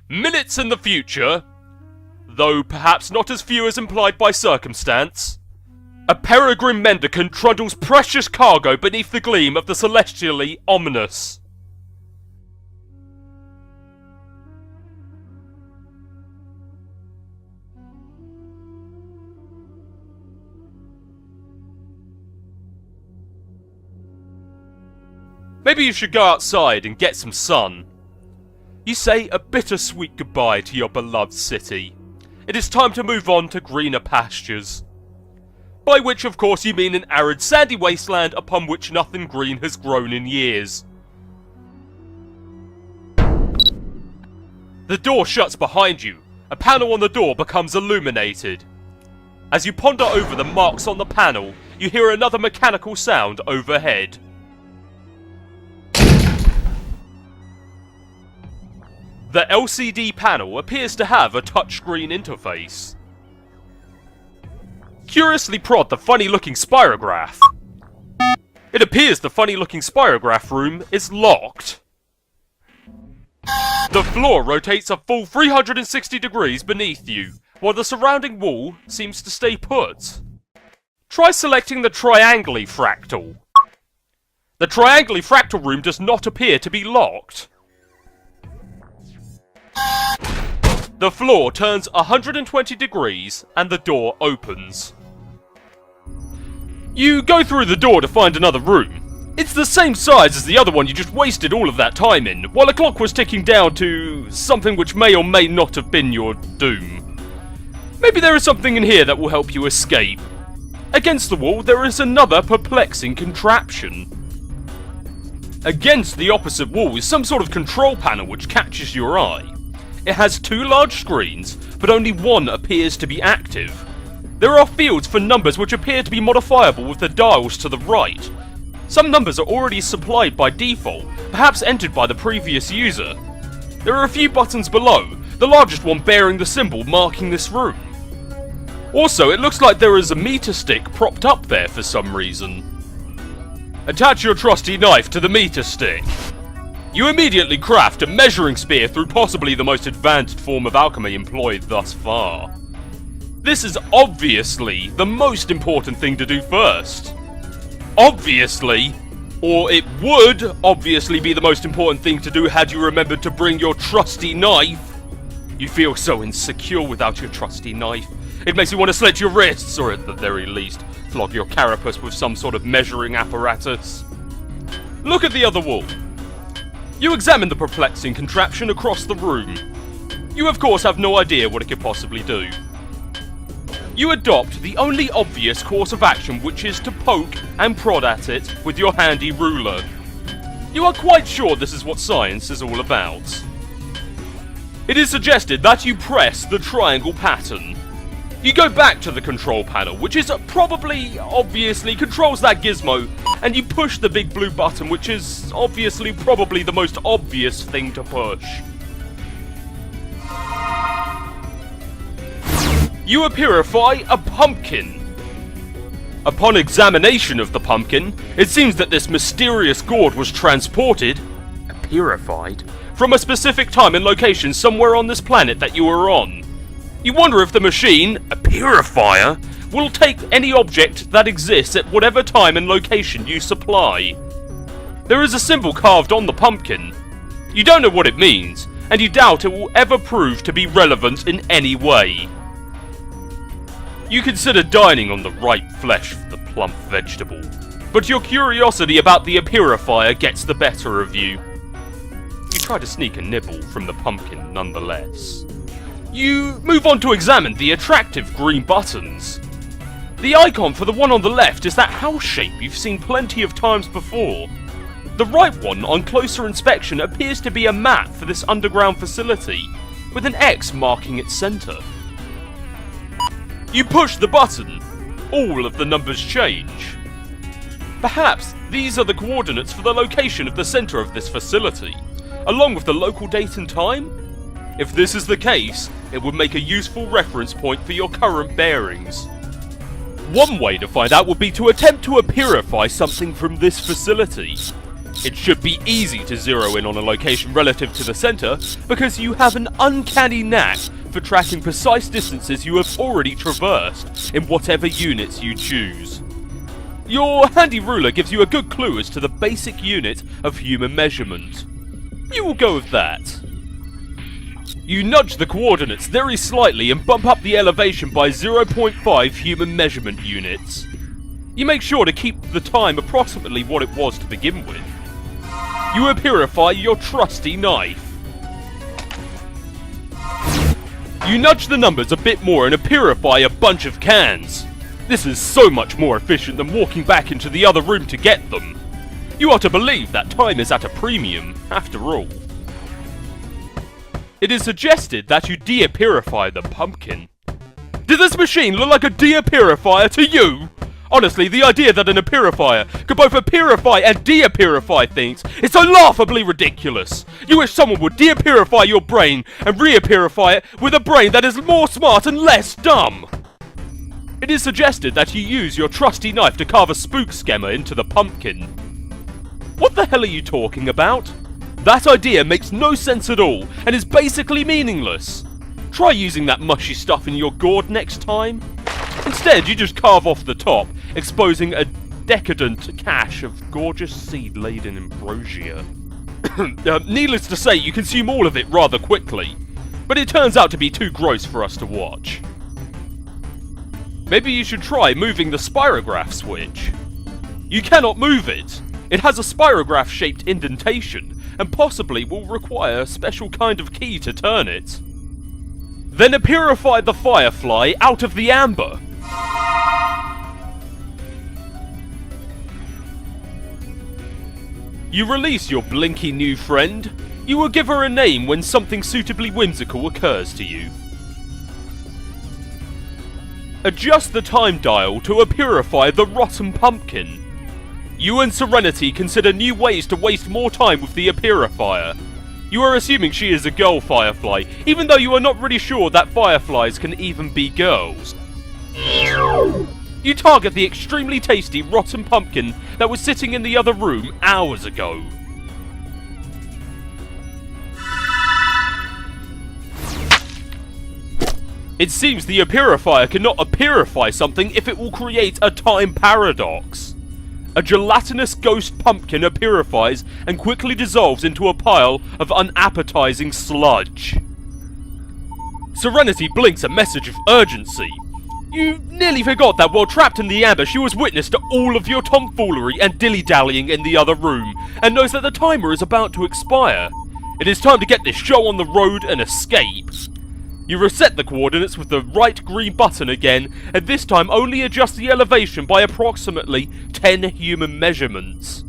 Minutes in the future, though perhaps not as few as implied by circumstance, a peregrine mendicant trundles precious cargo beneath the gleam of the celestially ominous. Maybe you should go outside and get some sun. You say a bittersweet goodbye to your beloved city. It is time to move on to greener pastures. By which, of course, you mean an arid, sandy wasteland upon which nothing green has grown in years. The door shuts behind you. A panel on the door becomes illuminated. As you ponder over the marks on the panel, you hear another mechanical sound overhead. The LCD panel appears to have a touchscreen interface. Curiously prod the funny-looking spirograph. It appears the funny-looking spirograph room is locked. The floor rotates a full 360 degrees beneath you, while the surrounding wall seems to stay put. Try selecting the triangly fractal. The triangly fractal room does not appear to be locked. The floor turns 120 degrees and the door opens. You go through the door to find another room. It's the same size as the other one you just wasted all of that time in, while a clock was ticking down to something which may or may not have been your doom. Maybe there is something in here that will help you escape. Against the wall there is another perplexing contraption. Against the opposite wall is some sort of control panel which catches your eye. It has two large screens, but only one appears to be active. There are fields for numbers which appear to be modifiable with the dials to the right. Some numbers are already supplied by default, perhaps entered by the previous user. There are a few buttons below, the largest one bearing the symbol marking this room. Also, it looks like there is a meter stick propped up there for some reason. Attach your trusty knife to the meter stick. You immediately craft a measuring spear through possibly the most advanced form of alchemy employed thus far. This is obviously the most important thing to do first. Obviously, or it would obviously be the most important thing to do had you remembered to bring your trusty knife. You feel so insecure without your trusty knife. It makes you want to slit your wrists, or at the very least, flog your carapace with some sort of measuring apparatus. Look at the other wall. You examine the perplexing contraption across the room. You of course have no idea what it could possibly do. You adopt the only obvious course of action, which is to poke and prod at it with your handy ruler. You are quite sure this is what science is all about. It is suggested that you press the triangle pattern. You go back to the control panel, which is obviously controls that gizmo, and you push the big blue button, which is obviously probably the most obvious thing to push. You apirify a pumpkin. Upon examination of the pumpkin, it seems that this mysterious gourd was transported, apirified, from a specific time and location somewhere on this planet that you are on. You wonder if the machine, a purifier, will take any object that exists at whatever time and location you supply. There is a symbol carved on the pumpkin. You don't know what it means, and you doubt it will ever prove to be relevant in any way. You consider dining on the ripe flesh of the plump vegetable, but your curiosity about the apirifier gets the better of you. You try to sneak a nibble from the pumpkin nonetheless. You move on to examine the attractive green buttons. The icon for the one on the left is that house shape you've seen plenty of times before. The right one, on closer inspection, appears to be a map for this underground facility, with an X marking its centre. You push the button. All of the numbers change. Perhaps these are the coordinates for the location of the centre of this facility, along with the local date and time? If this is the case, it would make a useful reference point for your current bearings. One way to find out would be to attempt to apirify something from this facility. It should be easy to zero in on a location relative to the center, because you have an uncanny knack for tracking precise distances you have already traversed in whatever units you choose. Your handy ruler gives you a good clue as to the basic unit of human measurement. You will go with that. You nudge the coordinates very slightly and bump up the elevation by 0.5 human measurement units. You make sure to keep the time approximately what it was to begin with. You purify your trusty knife. You nudge the numbers a bit more and purify a bunch of cans. This is so much more efficient than walking back into the other room to get them. You are to believe that time is at a premium, after all. It is suggested that you de-purify the pumpkin. Did this machine look like a de-purifier to you? Honestly, the idea that an purifier could both purify and de-purify things is so laughably ridiculous. You wish someone would de-purify your brain and re-purify it with a brain that is more smart and less dumb. It is suggested that you use your trusty knife to carve a spook scammer into the pumpkin. What the hell are you talking about? That idea makes no sense at all, and is basically meaningless. Try using that mushy stuff in your gourd next time. Instead, you just carve off the top, exposing a decadent cache of gorgeous seed-laden ambrosia. Needless to say, you consume all of it rather quickly, but it turns out to be too gross for us to watch. Maybe you should try moving the spirograph switch. You cannot move it. It has a spirograph-shaped indentation, and possibly will require a special kind of key to turn it. Then purify the firefly out of the amber. You release your blinky new friend. You will give her a name when something suitably whimsical occurs to you. Adjust the time dial to purify the rotten pumpkin. You and Serenity consider new ways to waste more time with the purifier. You are assuming she is a girl firefly, even though you are not really sure that fireflies can even be girls. You target the extremely tasty rotten pumpkin that was sitting in the other room hours ago. It seems the purifier cannot purify something if it will create a time paradox. A gelatinous ghost pumpkin purifies and quickly dissolves into a pile of unappetizing sludge. Serenity blinks a message of urgency. You nearly forgot that while trapped in the amber, she was witness to all of your tomfoolery and dilly-dallying in the other room, and knows that the timer is about to expire. It is time to get this show on the road and escape. You reset the coordinates with the right green button again, and this time only adjust the elevation by approximately 10 human measurements.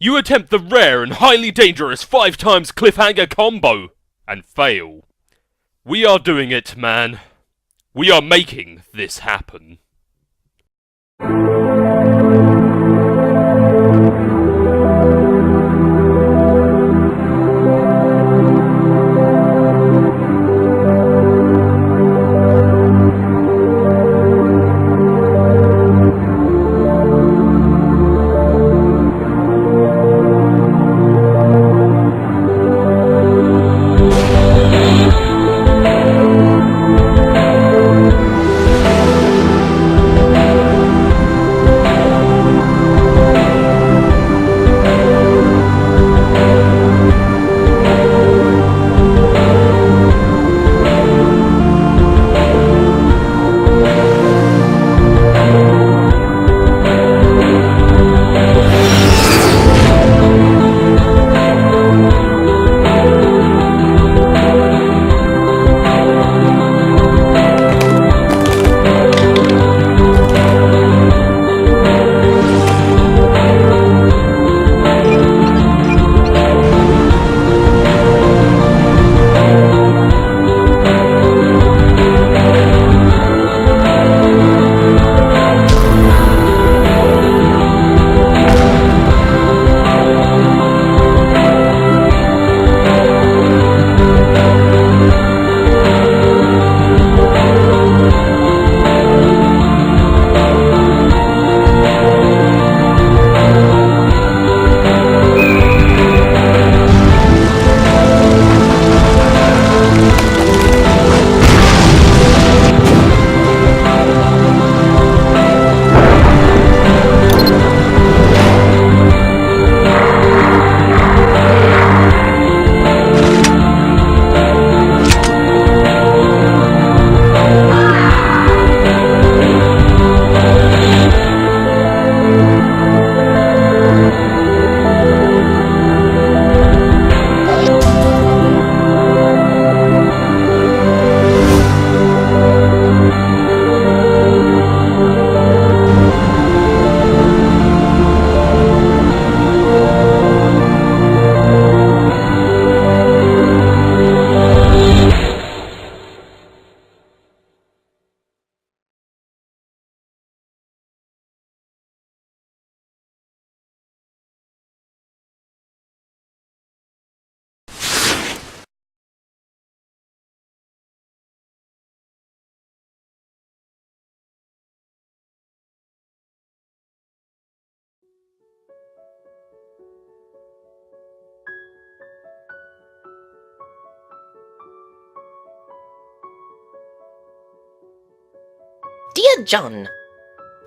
You attempt the rare and highly dangerous 5 times cliffhanger combo, and fail. We are doing it, man. We are making this happen. Dear John,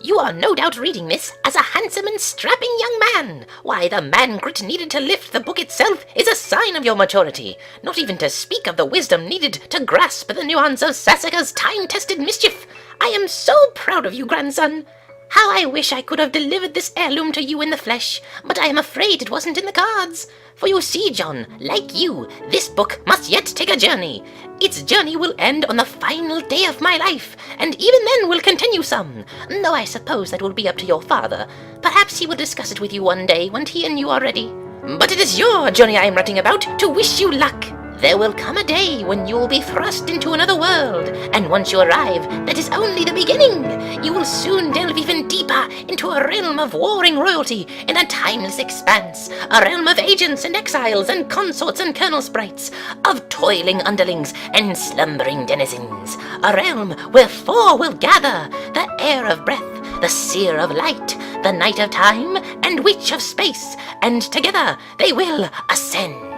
you are no doubt reading this as a handsome and strapping young man. Why, the man grit needed to lift the book itself is a sign of your maturity, not even to speak of the wisdom needed to grasp the nuance of Sassacre's time-tested mischief. I am so proud of you, grandson. How I wish I could have delivered this heirloom to you in the flesh, but I am afraid it wasn't in the cards. For you see, John, like you, this book must yet take a journey. Its journey will end on the final day of my life, and even then will continue some, though I suppose that will be up to your father. Perhaps he will discuss it with you one day when he and you are ready. But it is your journey I am writing about, to wish you luck. There will come a day when you will be thrust into another world, and once you arrive, that is only the beginning. You will soon delve even deeper into a realm of warring royalty in a timeless expanse, a realm of agents and exiles and consorts and colonel sprites, of toiling underlings and slumbering denizens, a realm where four will gather, the heir of breath, the seer of light, the knight of time, and witch of space, and together they will ascend.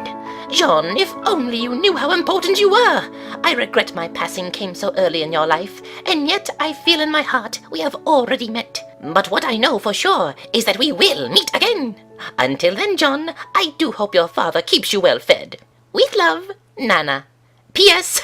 John, if only you knew how important you were! I regret my passing came so early in your life, and yet I feel in my heart we have already met. But what I know for sure is that we will meet again. Until then, John, I do hope your father keeps you well fed. With love, Nana. P.S.